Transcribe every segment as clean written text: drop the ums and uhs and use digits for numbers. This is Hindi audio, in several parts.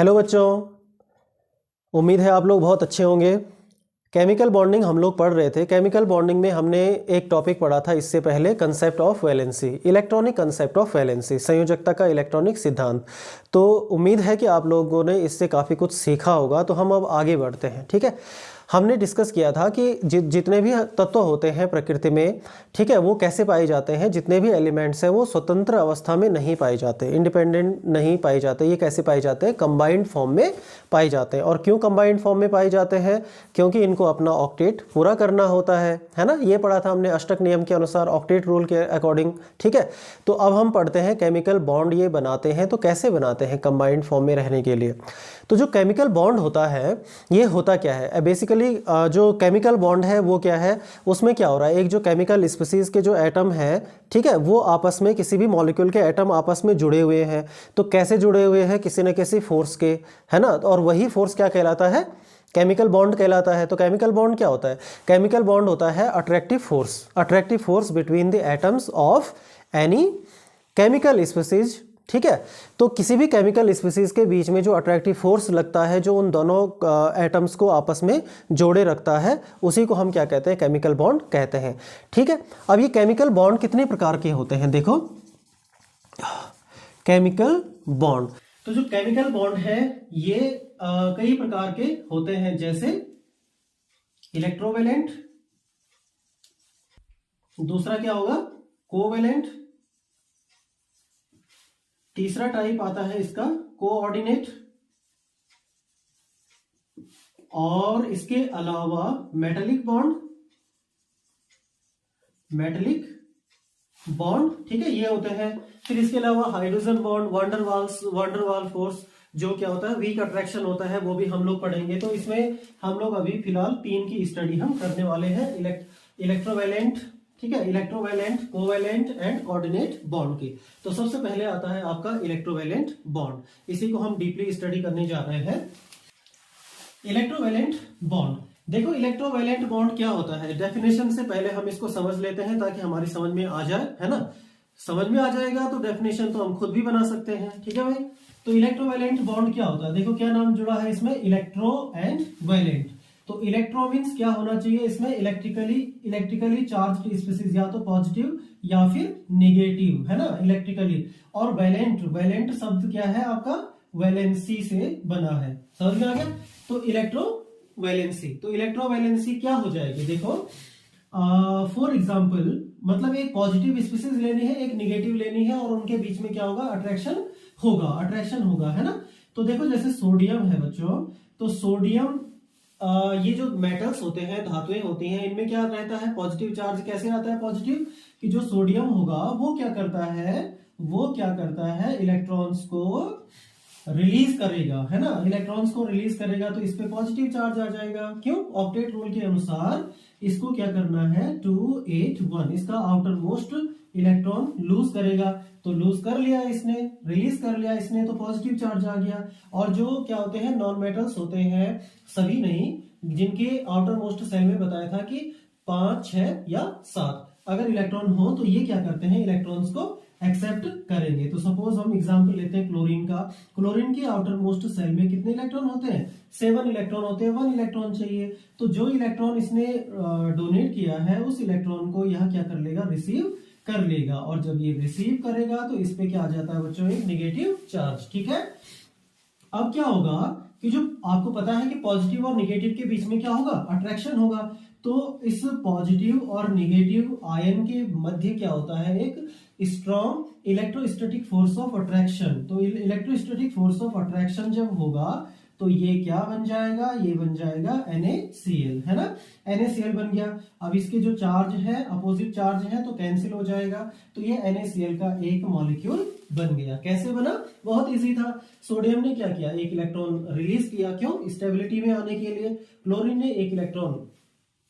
हेलो बच्चों, उम्मीद है आप लोग बहुत अच्छे होंगे। केमिकल बॉन्डिंग हम लोग पढ़ रहे थे। केमिकल बॉन्डिंग में हमने एक टॉपिक पढ़ा था इससे पहले, concept of valency, electronic concept of valency, संयोजकता का इलेक्ट्रॉनिक सिद्धांत। तो उम्मीद है कि आप लोगों ने इससे काफ़ी कुछ सीखा होगा। तो हम अब आगे बढ़ते हैं, ठीक है। हमने डिस्कस किया था कि जितने भी तत्व होते हैं प्रकृति में, ठीक है, वो कैसे पाए जाते हैं। जितने भी एलिमेंट्स हैं वो स्वतंत्र अवस्था में नहीं पाए जाते, इंडिपेंडेंट नहीं पाए जाते। ये कैसे पाए जाते हैं? कंबाइंड फॉर्म में पाए जाते हैं। और क्यों कंबाइंड फॉर्म में पाए जाते हैं? क्योंकि इनको अपना ऑक्टेट पूरा करना होता है ना। ये पढ़ा था हमने अष्टक नियम के अनुसार, ऑक्टेट रूल के अकॉर्डिंग, ठीक है। तो अब हम पढ़ते हैं केमिकल बॉन्ड ये बनाते हैं। तो कैसे बनाते हैं कंबाइंड फॉर्म में रहने के लिए? तो जो केमिकल बॉन्ड होता है ये होता क्या है बेसिकली? जो केमिकल बॉन्ड है वो क्या है, उसमें क्या हो रहा है, एक जो केमिकल स्पीसीज के जो एटम है, ठीक है, वो आपस में किसी भी मॉलिक्यूल के एटम आपस में जुड़े हुए हैं। तो कैसे जुड़े हुए हैं? किसी न किसी फोर्स के, है ना। और वही फोर्स क्या कहलाता है? केमिकल बॉन्ड कहलाता है। तो केमिकल बॉन्ड क्या होता है? केमिकल बॉन्ड होता है attractive force between the atoms of any chemical species, ठीक है। तो किसी भी केमिकल स्पीसीज के बीच में जो अट्रैक्टिव फोर्स लगता है, जो उन दोनों एटम्स को आपस में जोड़े रखता है, उसी को हम क्या कहते हैं? केमिकल बॉन्ड कहते हैं, ठीक है। अब ये केमिकल बॉन्ड कितने प्रकार के होते हैं? देखो, केमिकल बॉन्ड, तो जो केमिकल बॉन्ड है ये कई प्रकार के होते हैं, जैसे इलेक्ट्रोवेलेंट, दूसरा क्या होगा? कोवेलेंट, तीसरा टाइप आता है इसका कोऑर्डिनेट, और इसके अलावा मेटालिक बॉन्ड, ठीक है, ये होते हैं। फिर इसके अलावा हाइड्रोजन बॉन्ड, वंडरवाल फोर्स, जो क्या होता है? वीक अट्रैक्शन होता है, वो भी हम लोग पढ़ेंगे। तो इसमें हम लोग अभी फिलहाल 3 की स्टडी हम करने वाले हैं, इलेक्ट्रोवेलेंट, ठीक है, electrovalent, covalent and coordinate bond की। तो सबसे पहले आता है आपका इलेक्ट्रोवेलेंट बॉन्ड, इसी को हम डीपली स्टडी करने जा रहे हैं। इलेक्ट्रोवेलेंट बॉन्ड, देखो इलेक्ट्रोवेलेंट बॉन्ड क्या होता है, डेफिनेशन से पहले हम इसको समझ लेते हैं ताकि हमारी समझ में आ जाए, है ना। समझ में आ जाएगा तो डेफिनेशन तो हम खुद भी बना सकते हैं, ठीक है भाई। तो इलेक्ट्रोवेलेंट बॉन्ड क्या होता है? देखो क्या नाम जुड़ा है इसमें, इलेक्ट्रो एंड वेलेंट। तो इलेक्ट्रो मीन्स क्या होना चाहिए इसमें? इलेक्ट्रिकली चार्ज स्पीसीज, या तो पॉजिटिव या फिर निगेटिव, है ना, इलेक्ट्रिकली। और वेलेंट शब्द क्या है आपका? वैलेंसी से बना है, समझ में आ गया। तो इलेक्ट्रोवैलेंसी क्या हो जाएगी? देखो फॉर एग्जाम्पल, मतलब एक पॉजिटिव स्पीसीज लेनी है, एक निगेटिव लेनी है, और उनके बीच में क्या होगा? अट्रैक्शन होगा, है ना। तो देखो जैसे सोडियम है बच्चों, तो सोडियम, ये जो मेटल्स होते हैं, धातुएं होती हैं, इनमें क्या रहता है? Positive charge. कैसे आता है पॉजिटिव? कि जो सोडियम होगा वो क्या करता है? इलेक्ट्रॉन्स को रिलीज करेगा, है ना, इलेक्ट्रॉन्स को रिलीज करेगा। तो इस पे पॉजिटिव चार्ज आ जाएगा। क्यों? ऑक्टेट रूल के अनुसार इसको क्या करना है? 281, इसका आउटर मोस्ट इलेक्ट्रॉन लूज करेगा। तो लूज कर लिया इसने, रिलीज कर लिया इसने, तो पॉजिटिव चार्ज आ गया। और जो क्या होते हैं? नॉन मेटल्स होते हैं, सभी नहीं, जिनके आउटर मोस्ट सेल में बताया था कि 5, 6 या 7 अगर इलेक्ट्रॉन हो तो ये क्या करते हैं? इलेक्ट्रॉन्स को एक्सेप्ट करेंगे। तो सपोज हम एग्जांपल लेते हैं क्लोरीन का। क्लोरीन के आउटर मोस्ट सेल में कितने इलेक्ट्रॉन होते हैं? 7 इलेक्ट्रॉन होते हैं, 1 इलेक्ट्रॉन चाहिए। तो जो इलेक्ट्रॉन इसने डोनेट किया है, उस इलेक्ट्रॉन को यह क्या कर लेगा? रिसीव कर लेगा। और जब ये रिसीव करेगा तो इस पे क्या आ जाता है बच्चों? एक निगेटिव चार्ज, ठीक है। अब क्या होगा कि जो आपको पता है कि पॉजिटिव और निगेटिव के बीच में क्या होगा? अट्रैक्शन होगा। तो इस पॉजिटिव और निगेटिव आयन के मध्य क्या होता है? एक strong electrostatic force of attraction. तो इलेक्ट्रोस्टैटिक फोर्स ऑफ अट्रैक्शन जब होगा तो ये क्या बन जाएगा? ये बन जाएगा NaCl, है ना। NaCl बन गया। अब इसके जो चार्ज है, अपोजिट चार्ज है, तो कैंसिल हो जाएगा। तो ये NaCl का एक मॉलिक्यूल बन गया। कैसे बना? बहुत इजी था। सोडियम ने क्या किया? एक इलेक्ट्रॉन रिलीज किया। क्यों? स्टेबिलिटी में आने के लिए। क्लोरीन ने एक इलेक्ट्रॉन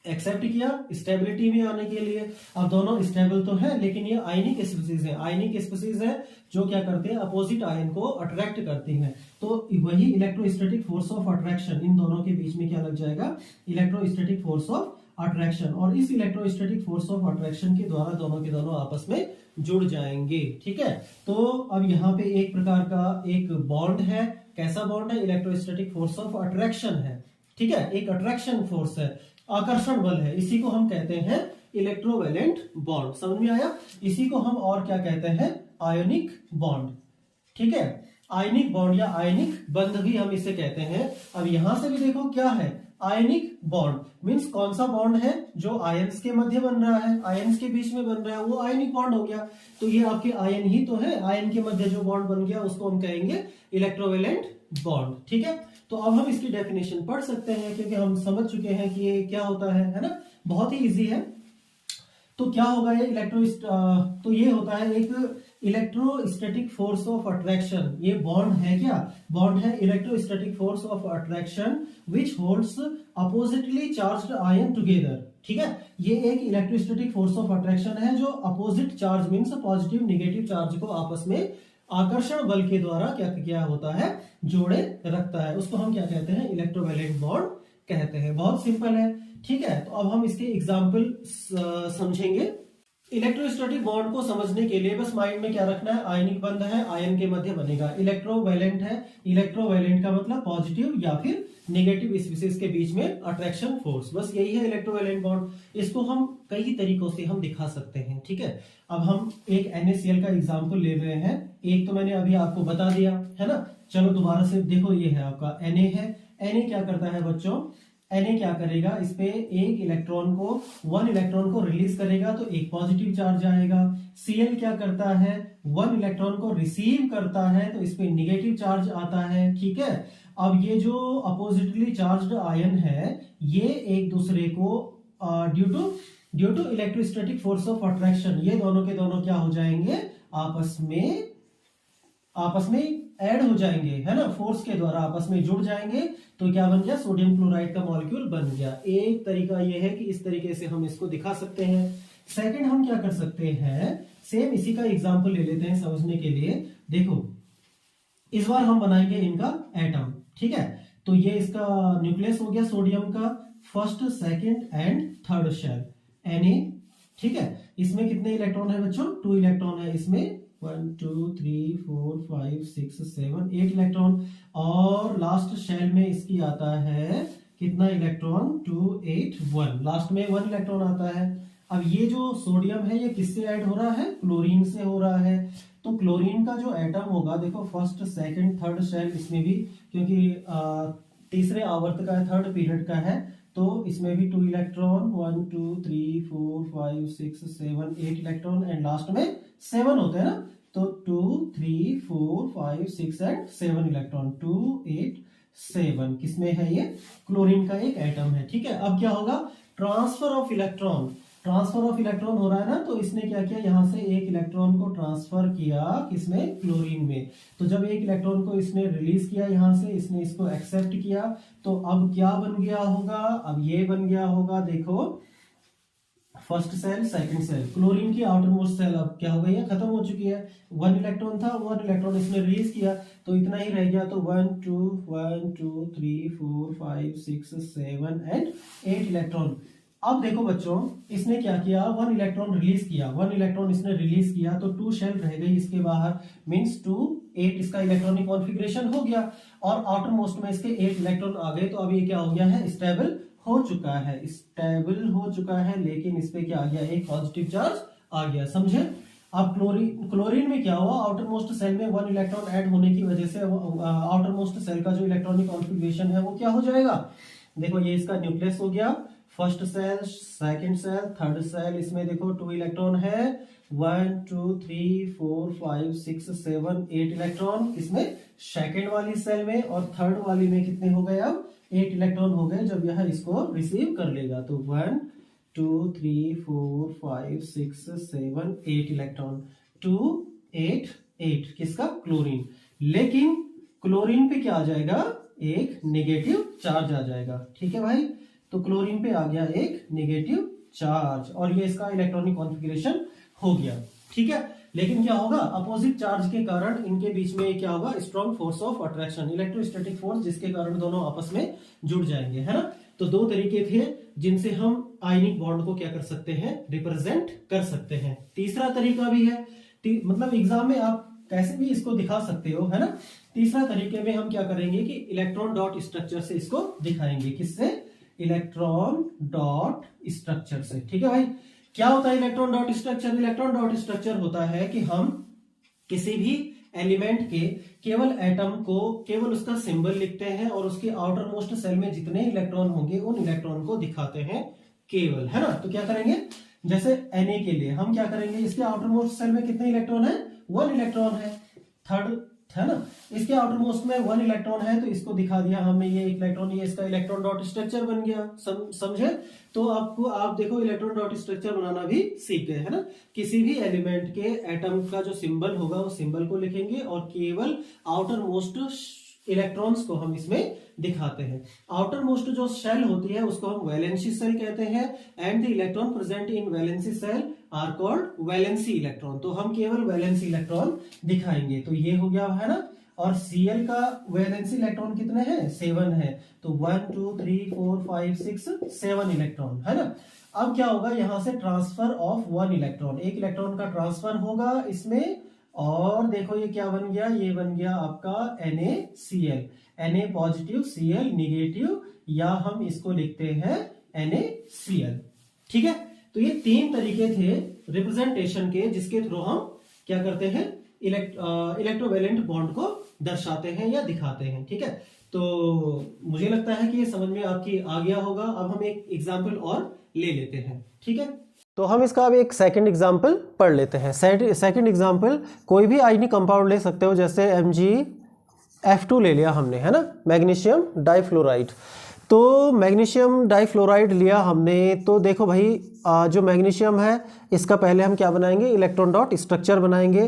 एक्सेप्ट किया स्टेबिलिटी में आने के लिए। अब दोनों स्टेबल तो है, लेकिन ये आयनिक स्पीसीज है जो क्या करते हैं? अपोजिट आयन को अट्रैक्ट करती हैं। तो वही इलेक्ट्रोस्टैटिक फोर्स ऑफ अट्रैक्शन, इन दोनों के बीच में क्या लग जाएगा? इलेक्ट्रोस्टैटिक फोर्स ऑफ अट्रैक्शन, और इस इलेक्ट्रोस्टैटिक फोर्स ऑफ अट्रैक्शन के द्वारा दोनों के दोनों आपस में जुड़ जाएंगे। ठीक है, तो अब यहाँ पे एक प्रकार का एक बॉन्ड है। कैसा बॉन्ड है? इलेक्ट्रोस्टैटिक फोर्स ऑफ अट्रैक्शन है। ठीक है, एक अट्रैक्शन फोर्स है, आकर्षण बल है, इसी को हम कहते हैं इलेक्ट्रोवैलेंट बॉन्ड। समझ में आया? इसी को हम और क्या कहते हैं? Ionic bond. ठीक है, आयनिक बॉन्ड या आयनिक बंध भी हम इसे कहते हैं। अब यहां से भी देखो क्या है? आयनिक बॉन्ड मींस कौन सा बॉन्ड है जो आयंस के मध्य बन रहा है, आयंस के बीच में बन रहा है, वो आयनिक बॉन्ड हो गया। तो ये आपके आयन ही तो है, आयन के मध्य जो बॉन्ड बन गया उसको हम कहेंगे इलेक्ट्रोवैलेंट बॉन्ड। ठीक है, तो अब हम इसकी डेफिनेशन पढ़ सकते हैं क्योंकि हम समझ चुके हैं कि ये क्या होता है ना, बहुत ही इजी है। तो क्या होगा ये तो ये होता है एक इलेक्ट्रोस्टैटिक फोर्स ऑफ अट्रैक्शन। ये बॉन्ड है क्या? बॉन्ड है electrostatic force of attraction which holds oppositely charged ion together. ठीक है, ये एक इलेक्ट्रोस्टैटिक फोर्स ऑफ अट्रैक्शन है जो opposite charge means positive negative charge को आपस में आकर्षण बल के द्वारा क्या होता है? जोड़े रखता है। उसको हम क्या कहते हैं? इलेक्ट्रोवैलेंट बॉन्ड कहते हैं। बहुत सिंपल है। ठीक है, तो अब हम इसके एग्जाम्पल समझेंगे। इलेक्ट्रोस्टैटिक बॉन्ड को समझने के लिए बस माइंड में क्या रखना है? आयनिक बंध है, आयन के मध्य बनेगा। इलेक्ट्रोवैलेंट है, इलेक्ट्रोवैलेंट का मतलब पॉजिटिव या फिर नेगेटिव स्पीशीज के बीच में अट्रैक्शन फोर्स, बस यही है इलेक्ट्रोवैलेंट बॉन्ड। इसको हम कई तरीकों से हम दिखा सकते हैं। ठीक है, अब हम एक NaCl का एग्जाम्पल ले रहे हैं। एक तो मैंने अभी आपको बता दिया है ना, चलो दोबारा से देखो। ये है आपका Na है। Na क्या करता है बच्चों? Na क्या करेगा? इस पे एक इलेक्ट्रॉन को, वन इलेक्ट्रॉन को रिलीज करेगा तो एक पॉजिटिव चार्ज आएगा। Cl क्या करता है? वन इलेक्ट्रॉन को रिसीव करता है तो इस पे निगेटिव चार्ज आता है। ठीक है, अब ये जो अपोजिटली चार्ज्ड आयन है ये एक दूसरे को due to electrostatic force of attraction ये दोनों के दोनों क्या हो जाएंगे? आपस में ऐड हो जाएंगे, है ना, फोर्स के द्वारा आपस में जुड़ जाएंगे। तो क्या बन गया? सोडियम क्लोराइड का मॉलिक्यूल बन गया। एक तरीका ये है कि इस तरीके से हम इसको दिखा सकते हैं। सेकंड हम क्या कर सकते हैं? सेम इसी का एग्जांपल ले लेते हैं समझने के लिए। देखो, इस बार हम बनाएंगे इनका एटम। ठीक है, तो ये इसका न्यूक्लियस हो गया सोडियम का, first, second and third shell Na। ठीक है, इसमें कितने इलेक्ट्रॉन है बच्चों? 2 इलेक्ट्रॉन है इसमें। 1 2 3 4 5 6 7 8 इलेक्ट्रॉन। और लास्ट शेल में इसकी आता है कितना इलेक्ट्रॉन? 2 8 1। लास्ट में 1 इलेक्ट्रॉन आता है। अब ये जो सोडियम है ये किससे ऐड हो रहा है? क्लोरीन से हो रहा है। तो क्लोरीन का जो एटम होगा, देखो फर्स्ट सेकंड थर्ड शेल इसमें भी, क्योंकि तीसरे आवर्त का है, थर्ड पीरियड का है, तो इसमें भी 2 इलेक्ट्रॉन, 1 2 3 4 5 6 7 8 इलेक्ट्रॉन एंड लास्ट में 7 होते हैं ना, तो 2 3 4 5 6 एंड 7 इलेक्ट्रॉन, 2 8 7 किसमें है? ये क्लोरीन का एक एटम है। ठीक है, अब क्या होगा? ट्रांसफर ऑफ इलेक्ट्रॉन हो रहा है ना, तो इसने क्या किया? यहां से एक इलेक्ट्रॉन को ट्रांसफर किया किसमें? क्लोरीन में। तो जब एक इलेक्ट्रॉन को इसने रिलीज किया यहां से, इसने इसको एक्सेप्ट किया, तो अब क्या बन गया होगा? अब ये बन गया होगा, देखो first shell second shell, chlorine की आउटर मोस्ट सेल अब क्या हो गई है? खत्म हो चुकी है। 1 इलेक्ट्रॉन था, 1 इलेक्ट्रॉन इसने रिलीज किया तो इतना ही रह गया। तो 1 2 3 4 5 6 7 एंड 8 इलेक्ट्रॉन। अब देखो बच्चों, इसने क्या किया? 1 इलेक्ट्रॉन रिलीज किया, 1 इलेक्ट्रॉन इसने रिलीज किया तो 2 शेल रह गई इसके बाहर, मींस 2 8 इसका इलेक्ट्रॉनिक कॉन्फ़िगरेशन हो गया और आउटर मोस्ट में इसके 8 इलेक्ट्रॉन आ गए। तो अब ये क्या हो गया है? स्टेबल हो चुका है, लेकिन इस पे क्या आ गया? एक पॉजिटिव चार्ज आ गया। समझे? अब क्लोरीन में क्या हुआ? आउटर मोस्ट सेल में 1 इलेक्ट्रॉन ऐड होने की वजह से आउटर मोस्ट सेल का जो इलेक्ट्रॉनिक कॉन्फ़िगरेशन है वो क्या हो जाएगा? देखो, ये इसका न्यूक्लियस हो गया, first shell second shell third shell, इसमें देखो 2 इलेक्ट्रॉन है, 1 2 3 4 5 6 7 8 इलेक्ट्रॉन इसमें सेकंड वाली सेल में, और थर्ड वाली में कितने हो गए? अब 8 इलेक्ट्रॉन हो गए जब यह इसको रिसीव कर लेगा। तो 1 2 3 4 5 6 7 8 इलेक्ट्रॉन, 2 8 8 किसका? क्लोरीन। लेकिन क्लोरीन पे क्या आ जाएगा? एक नेगेटिव चार्ज आ जाएगा। ठीक है भाई, तो क्लोरीन पे आ गया एक नेगेटिव चार्ज और ये इसका इलेक्ट्रॉनिक कॉन्फ़िगरेशन हो गया। ठीक है, लेकिन क्या होगा? अपोजिट चार्ज के कारण इनके बीच में क्या होगा? Strong force of attraction, electrostatic force, जिसके कारण दोनों आपस में जुड़ जाएंगे, है ना। तो 2 तरीके थे जिनसे हम आयनिक बॉन्ड को क्या कर सकते हैं, रिप्रेजेंट कर सकते हैं। तीसरा तरीका भी है, मतलब एग्जाम में आप कैसे भी इसको दिखा सकते हो, है ना। तीसरा तरीके में हम क्या करेंगे कि इलेक्ट्रॉन डॉट स्ट्रक्चर से इसको दिखाएंगे। किससे? इलेक्ट्रॉन डॉट स्ट्रक्चर से। ठीक है भाई, क्या होता है electron dot structure? Electron dot structure होता है कि हम किसी भी एलिमेंट के केवल एटम को केवल उसका सिंबल लिखते हैं और उसके आउटर मोस्ट सेल में जितने इलेक्ट्रॉन होंगे उन इलेक्ट्रॉन को दिखाते हैं केवल, है ना। तो क्या करेंगे, जैसे Na के लिए हम क्या करेंगे, इसके आउटर मोस्ट सेल में कितने इलेक्ट्रॉन है? 1 इलेक्ट्रॉन है। थर्ड, है ना, इसके आउटर मोस्ट में 1 इलेक्ट्रॉन है तो इसको दिखा दिया हमने, ये इलेक्ट्रॉन, ये इसका इलेक्ट्रॉन डॉट स्ट्रक्चर बन गया। समझे? तो आपको, आप देखो इलेक्ट्रॉन डॉट स्ट्रक्चर बनाना भी सीख गए, है ना। किसी भी एलिमेंट के एटम का जो सिंबल होगा वो सिंबल को लिखेंगे और केवल आउटर मोस्ट इलेक्ट्रॉन्स को हम इसमें दिखाते हैं। आउटर मोस्ट जो शेल होती है उसको हम वैलेंसी सेल कहते हैं and the electron present in valency shell are called valency electron. तो हम केवल वैलेंसी इलेक्ट्रॉन दिखाएंगे। तो ये हो गया, है ना। और Cl का वैलेंसी इलेक्ट्रॉन कितने हैं? 7 है। तो 1 2 3 4 5 6 7 इलेक्ट्रॉन, है ना। अब क्या होगा, यहां से ट्रांसफर ऑफ 1 इलेक्ट्रॉन, एक इलेक्ट्रॉन का ट्रांसफर होगा इसमें। और देखो ये क्या बन गया, ये बन गया आपका NaCl, Na positive, Cl negative, या हम इसको लिखते हैं NaCl। ठीक है, तो ये 3 तरीके थे रिप्रेजेंटेशन के जिसके थ्रू हम क्या करते हैं, इलेक्ट्रोवैलेंट बॉन्ड को दर्शाते हैं या दिखाते हैं। ठीक है, तो मुझे लगता है कि ये समझ में आपकी आ गया होगा। अब हम एक एग्जाम्पल और ले लेते हैं। ठीक है, तो हम इसका अब एक सेकंड एग्जाम्पल पढ़ लेते हैं। सेकंड एग्जाम्पल, कोई भी आयनिक कंपाउंड ले सकते हो, जैसे MgF2 ले लिया हमने, है ना, मैग्नीशियम डाइफ्लोराइड। तो मैग्नीशियम डाइफ्लोराइड लिया हमने, तो देखो भाई जो मैग्नीशियम है इसका पहले हम क्या बनाएंगे, इलेक्ट्रॉन डॉट स्ट्रक्चर बनाएंगे।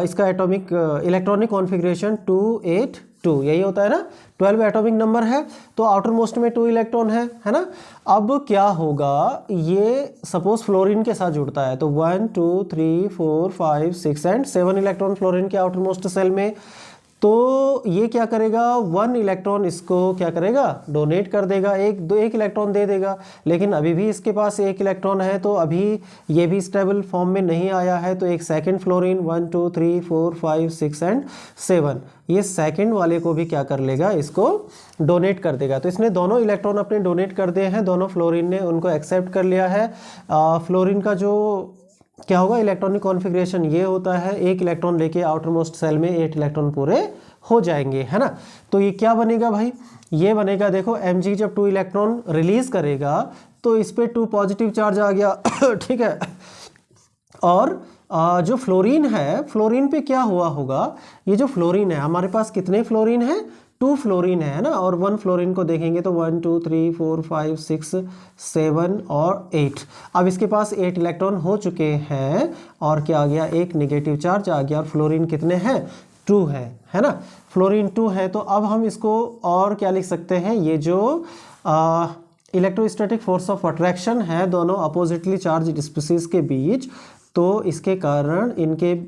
इसका एटॉमिक इलेक्ट्रॉनिक कॉन्फ़िगरेशन 282, यही होता है ना, 12 एटॉमिक नंबर है। तो आउटर मोस्ट में 2 इलेक्ट्रॉन है ना। अब क्या होगा, ये सपोज फ्लोरीन के साथ जुड़ता है तो 1 2 3 4 5 6 एंड 7 इलेक्ट्रॉन फ्लोरीन के आउटर मोस्ट सेल में। तो ये क्या करेगा, 1 इलेक्ट्रॉन इसको क्या करेगा, डोनेट कर देगा, एक इलेक्ट्रॉन दे देगा। लेकिन अभी भी इसके पास 1 इलेक्ट्रॉन है तो अभी ये भी स्टेबल फॉर्म में नहीं आया है। तो एक सेकंड फ्लोरीन 1 2 3 4 5 6 एंड 7, ये सेकंड वाले को भी क्या कर लेगा, इसको डोनेट कर देगा। तो इसने दोनों इलेक्ट्रॉन अपने डोनेट कर दिए हैं, दोनों फ्लोरीन ने उनको एक्सेप्ट कर लिया है। फ्लोरीन का जो क्या होगा, इलेक्ट्रॉनिक कॉन्फ़िगरेशन ये होता है, 1 इलेक्ट्रॉन लेके आउटर मोस्ट सेल में 8 इलेक्ट्रॉन पूरे हो जाएंगे, है ना। तो ये क्या बनेगा भाई, ये बनेगा, देखो Mg जब 2 इलेक्ट्रॉन रिलीज करेगा तो इस पे 2 पॉजिटिव चार्ज आ गया। ठीक है, और जो फ्लोरीन है, फ्लोरीन पे क्या हुआ होगा, ये जो फ्लोरीन है, हमारे पास कितने फ्लोरीन है, 2 फ्लोरीन है ना, और 1 फ्लोरीन को देखेंगे तो 1 2 3 4 5 6 7 और 8। अब इसके पास 8 इलेक्ट्रॉन हो चुके हैं और क्या आ गया, एक नेगेटिव चार्ज आ गया। और फ्लोरीन कितने हैं, 2 है ना, फ्लोरीन 2 है। तो अब हम इसको और क्या लिख सकते हैं, ये जो इलेक्ट्रोस्टैटिक फोर्स ऑफ अट्रैक्शन है दोनों अपोजिटली चार्ज स्पीसीज के बीच, तो इसके कारण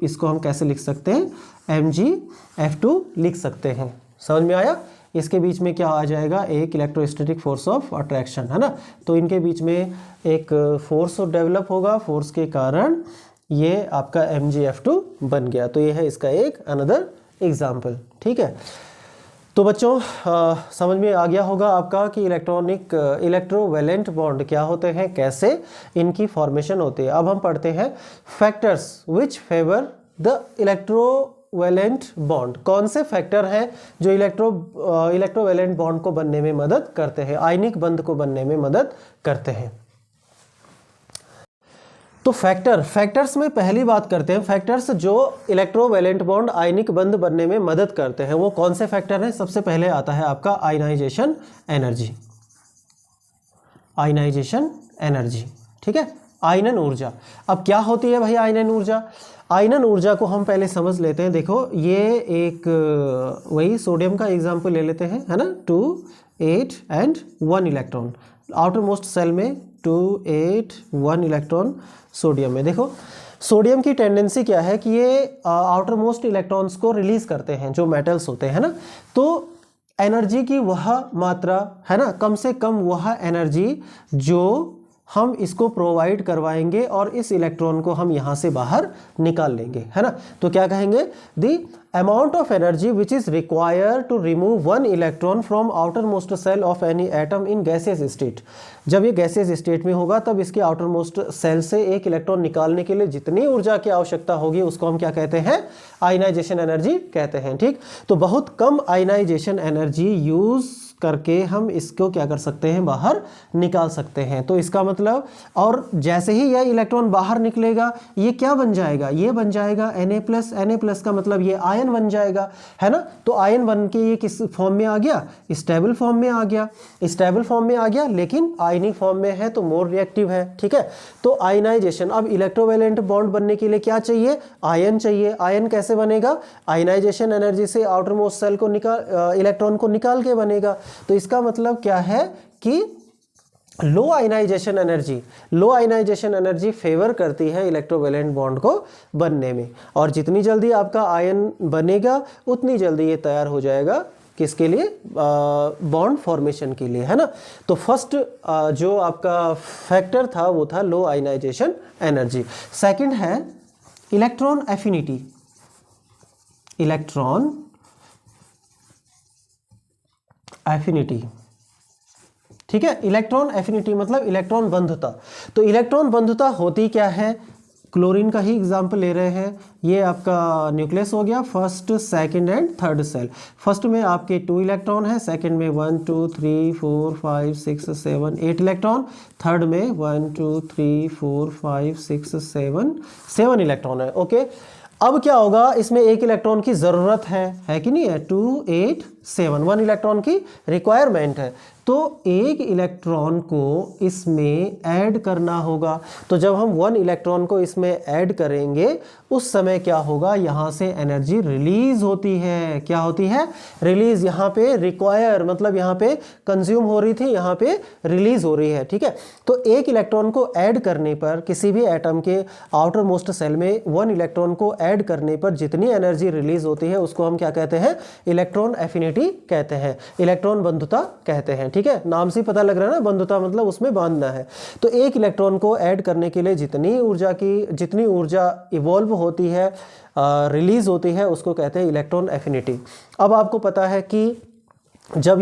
इसको हम कैसे लिख सकते हैं, MgF2 लिख सकते हैं। समझ में आया, इसके बीच में क्या आ जाएगा, एक इलेक्ट्रोस्टैटिक फोर्स ऑफ अट्रैक्शन, है ना। तो इनके बीच में एक फोर्स डेवलप होगा, फोर्स के कारण ये आपका MgF2 बन गया। तो ये है इसका एक अनदर एग्जाम्पल। ठीक है, तो बच्चों समझ में आ गया होगा आपका कि इलेक्ट्रोवैलेंट बॉन्ड क्या होते हैं, कैसे इनकी फॉर्मेशन होती है। अब हम पढ़ते हैं factors which favour the electrovalent bond. कौन से फैक्टर हैं जो इलेक्ट्रोवैलेंट बॉन्ड को बनने में मदद करते हैं, आयनिक बंध को बनने में मदद करते हैं। तो फैक्टर्स में पहली बात करते हैं, फैक्टर्स जो इलेक्ट्रोवैलेंट बॉन्ड आयनिक बंध बनने में मदद करते हैं वो कौन से फैक्टर हैं। सबसे पहले आता है आपका आयनाइजेशन एनर्जी, आयनाइजेशन एनर्जी। ठीक है, आयनन ऊर्जा। अब क्या होती है भाई आयनन ऊर्जा, आयनन ऊर्जा को हम पहले समझ लेते हैं। देखो ये एक वही सोडियम का एग्जाम्पल ले लेते हैं, है ना, 2 8 and 1 electron outermost shell में, 2 8 1 इलेक्ट्रॉन सोडियम में। देखो सोडियम की टेंडेंसी क्या है कि ये आउटर मोस्ट इलेक्ट्रॉन्स को रिलीज करते हैं जो मेटल्स होते हैं ना। तो एनर्जी की वह मात्रा, है ना, कम से कम वह एनर्जी जो हम इसको प्रोवाइड करवाएंगे और इस इलेक्ट्रॉन को हम यहाँ से बाहर निकाल लेंगे, है ना। तो क्या कहेंगे, the amount of energy which is required to remove one electron from outermost shell of any atom in gaseous state. जब ये गैसियस स्टेट में होगा तब इसके आउटर मोस्ट सेल से एक इलेक्ट्रॉन निकालने के लिए जितनी ऊर्जा की आवश्यकता होगी उसको हम क्या कहते हैं, आयनाइजेशन एनर्जी कहते हैं। ठीक, तो बहुत कम आयनाइजेशन एनर्जी यूज करके हम इसको क्या कर सकते हैं, बाहर निकाल सकते हैं। तो इसका मतलब, और जैसे ही यह इलेक्ट्रॉन बाहर निकलेगा ये क्या बन जाएगा, ये बन जाएगा Na+। Na+ का मतलब ये आयन बन जाएगा, है ना। तो आयन बन के ये किस फॉर्म में आ गया, स्टेबल फॉर्म में आ गया, स्टेबल फॉर्म में आ गया, लेकिन आयनिक फॉर्म में है तो मोर रिएक्टिव है। ठीक है, तो आयनाइजेशन, अब इलेक्ट्रोवैलेंट बॉन्ड बनने के लिए क्या चाहिए, आयन चाहिए। आयन कैसे बनेगा, आयनाइजेशन एनर्जी से आउटर मोस्ट सेल को इलेक्ट्रॉन को निकाल के बनेगा। तो इसका मतलब क्या है कि लो आयनाइजेशन एनर्जी फेवर करती है इलेक्ट्रोवैलेंट बॉन्ड को बनने में, और जितनी जल्दी आपका आयन बनेगा उतनी जल्दी ये तैयार हो जाएगा किसके लिए, बॉन्ड फॉर्मेशन के लिए, है ना। तो फर्स्ट जो आपका फैक्टर था वो था लो आयनाइजेशन एनर्जी। सेकंड है इलेक्ट्रॉन एफिनिटी। इलेक्ट्रॉन एफिनिटी, ठीक है। इलेक्ट्रॉन एफिनिटी मतलब इलेक्ट्रॉन बंधुता। तो इलेक्ट्रॉन बंधुता होती क्या है, क्लोरीन का ही एग्जाम्पल ले रहे हैं। ये आपका न्यूक्लियस हो गया, first second and third shell. First में आपके 2 इलेक्ट्रॉन है, सेकंड में 1 2 3 4 5 6 7 8 इलेक्ट्रॉन, थर्ड में 1 2 3 4 5 6 7 इलेक्ट्रॉन है। ओके, अब क्या होगा, इसमें एक इलेक्ट्रॉन की जरूरत है कि नहीं है, 2 8 7, 1 इलेक्ट्रॉन की रिक्वायरमेंट है। तो एक इलेक्ट्रॉन को इसमें ऐड करना होगा। तो जब हम 1 इलेक्ट्रॉन को इसमें ऐड करेंगे उस समय क्या होगा, यहाँ से एनर्जी रिलीज होती है। क्या होती है, रिलीज। यहाँ पे रिक्वायर मतलब यहाँ पे कंज्यूम हो रही थी, यहाँ पे रिलीज हो रही है। ठीक है, तो एक इलेक्ट्रॉन को ऐड करने पर किसी भी एटम के आउटर मोस्ट सेल में 1 इलेक्ट्रॉन को ऐड करने पर जितनी एनर्जी रिलीज होती है उसको हम क्या कहते हैं, इलेक्ट्रॉन एफिनिटी कहते हैं, इलेक्ट्रॉन बंधुता कहते हैं। ठीक है, नाम से पता लग रहा है ना, बंधुता मतलब उसमें बांधना है। तो एक इलेक्ट्रॉन को ऐड करने के लिए जितनी ऊर्जा इवॉल्व होती है, रिलीज होती है, उसको कहते हैं इलेक्ट्रॉन एफिनिटी। अब आपको पता है कि जब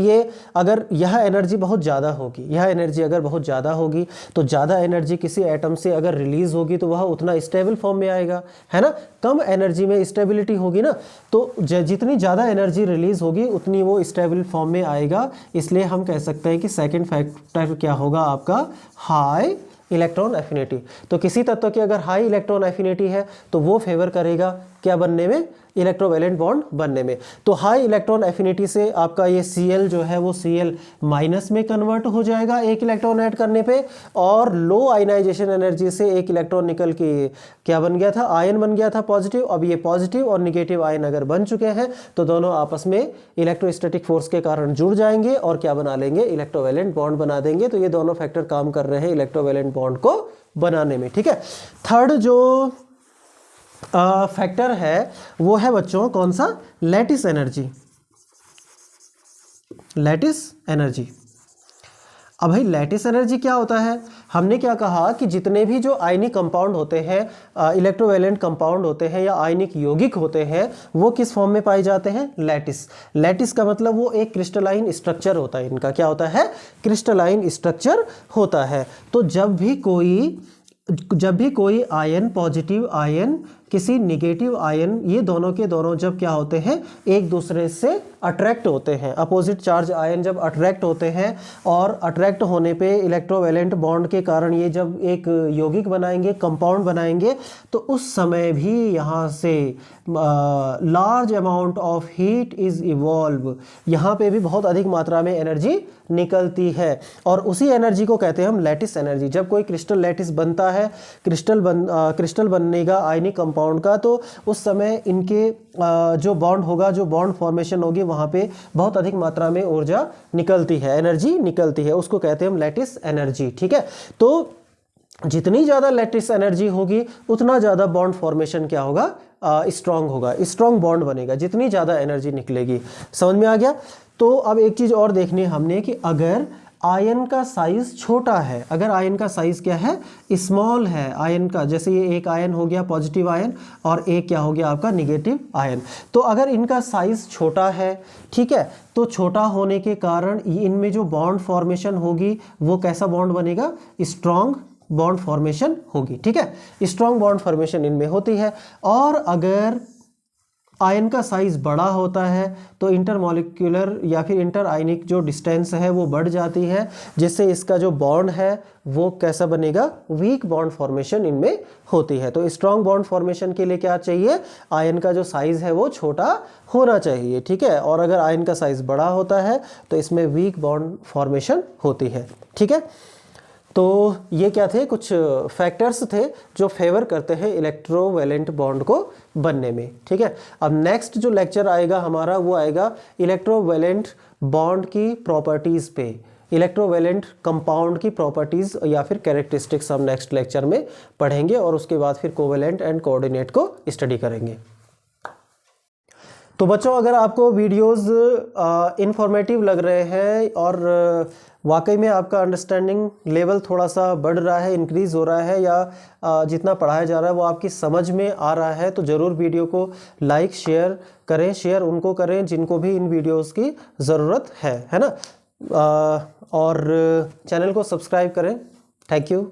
अगर यह एनर्जी बहुत ज़्यादा होगी, यह एनर्जी अगर बहुत ज़्यादा होगी तो ज़्यादा एनर्जी किसी एटम से अगर रिलीज होगी तो वह उतना स्टेबल फॉर्म में आएगा, है ना। कम एनर्जी में स्टेबिलिटी होगी ना, तो जितनी ज़्यादा एनर्जी रिलीज होगी उतनी वो स्टेबल फॉर्म में आएगा। इसलिए हम कह सकते हैं कि सेकेंड फैक्टर क्या होगा आपका, हाई इलेक्ट्रॉन एफिनिटी। तो किसी तत्व की अगर हाई इलेक्ट्रॉन एफिनिटी है तो वो फेवर करेगा क्या बनने में, इलेक्ट्रोवैलेंट बॉन्ड बनने में। तो हाई इलेक्ट्रॉन एफिनिटी से आपका ये Cl जो है वो Cl माइनस में कन्वर्ट हो जाएगा एक इलेक्ट्रॉन ऐड करने पे, और लो आयनाइजेशन एनर्जी से एक इलेक्ट्रॉन निकल के क्या बन गया था, आयन बन गया था पॉजिटिव। अब ये पॉजिटिव और निगेटिव आयन अगर बन चुके हैं तो दोनों आपस में इलेक्ट्रोस्टैटिक फोर्स के कारण जुड़ जाएंगे और क्या बना लेंगे, इलेक्ट्रोवैलेंट बॉन्ड बना देंगे। तो ये दोनों फैक्टर काम कर रहे हैं इलेक्ट्रोवैलेंट बॉन्ड को बनाने में। ठीक है, थर्ड जो फैक्टर है वो है बच्चों कौन सा, लैटिस एनर्जी। लैटिस एनर्जी, अब भाई लैटिस एनर्जी क्या होता है, हमने क्या कहा कि जितने भी जो आयनिक कंपाउंड होते हैं, इलेक्ट्रोवैलेंट कंपाउंड होते हैं या आयनिक यौगिक होते हैं, वो किस फॉर्म में पाए जाते हैं, लैटिस। लैटिस का मतलब वो एक क्रिस्टलाइन स्ट्रक्चर होता है, इनका क्या होता है, क्रिस्टलाइन स्ट्रक्चर होता है। तो जब भी कोई आयन, पॉजिटिव आयन किसी निगेटिव आयन, ये दोनों के दोनों जब क्या होते हैं, एक दूसरे से अट्रैक्ट होते हैं, अपोजिट चार्ज आयन जब अट्रैक्ट होते हैं और अट्रैक्ट होने पे इलेक्ट्रोवैलेंट बॉन्ड के कारण ये जब एक यौगिक बनाएंगे, कंपाउंड बनाएंगे, तो उस समय भी यहाँ से large amount of heat is evolve, यहाँ पे भी बहुत अधिक मात्रा में एनर्जी निकलती है और उसी एनर्जी को कहते हैं हम लैटिस एनर्जी। जब कोई क्रिस्टल लैटिस बनता है, क्रिस्टल बनेगा आयनिक कंपाउंड का, तो उस समय इनके जो बॉन्ड होगा, जो बॉन्ड फॉर्मेशन होगी, वहाँ पे बहुत अधिक मात्रा में ऊर्जा निकलती है, एनर्जी निकलती है, उसको कहते हैं हम लैटिस एनर्जी। ठीक है, तो जितनी ज़्यादा लैटिस एनर्जी होगी उतना ज़्यादा बॉन्ड फॉर्मेशन क्या होगा, स्ट्रॉन्ग होगा, स्ट्रॉन्ग बॉन्ड बनेगा, जितनी ज़्यादा एनर्जी निकलेगी। समझ में आ गया। तो अब एक चीज़ और देखनी है हमने कि अगर आयन का साइज छोटा है, अगर आयन का साइज क्या है, स्मॉल है आयन का, जैसे ये एक आयन हो गया पॉजिटिव आयन और एक क्या हो गया आपका निगेटिव आयन, तो अगर इनका साइज छोटा है, ठीक है, तो छोटा होने के कारण इनमें जो बॉन्ड फॉर्मेशन होगी वो कैसा बॉन्ड बनेगा, स्ट्रॉन्ग बॉन्ड फॉर्मेशन होगी, ठीक है, स्ट्रॉन्ग बॉन्ड फॉर्मेशन इनमें होती है। और अगर आयन का साइज बड़ा होता है तो इंटरमॉलिक्यूलर या फिर इंटर आयनिक जो डिस्टेंस है वो बढ़ जाती है, जिससे इसका जो बॉन्ड है वो कैसा बनेगा, वीक बॉन्ड फॉर्मेशन इनमें होती है। तो स्ट्रॉन्ग बॉन्ड फॉर्मेशन के लिए क्या चाहिए, आयन का जो साइज है वो छोटा होना चाहिए, ठीक है, और अगर आयन का साइज बड़ा होता है तो इसमें वीक बॉन्ड फॉर्मेशन होती है, ठीक है। तो ये क्या थे, कुछ फैक्टर्स थे जो फेवर करते हैं इलेक्ट्रोवैलेंट बॉन्ड को बनने में, ठीक है। अब नेक्स्ट जो लेक्चर आएगा हमारा वो आएगा इलेक्ट्रोवैलेंट बॉन्ड की प्रॉपर्टीज़ पे, इलेक्ट्रोवैलेंट कंपाउंड की प्रॉपर्टीज़ या फिर कैरेक्टरिस्टिक्स हम नेक्स्ट लेक्चर में पढ़ेंगे, और उसके बाद फिर कोवैलेंट एंड कोऑर्डिनेट को स्टडी करेंगे। तो बच्चों, अगर आपको वीडियोस इंफॉर्मेटिव लग रहे हैं और वाकई में आपका अंडरस्टैंडिंग लेवल थोड़ा सा बढ़ रहा है, इंक्रीज हो रहा है, या जितना पढ़ाया जा रहा है वो आपकी समझ में आ रहा है, तो ज़रूर वीडियो को लाइक शेयर करें, शेयर उनको करें जिनको भी इन वीडियोस की ज़रूरत है ना, और चैनल को सब्सक्राइब करें। Thank you.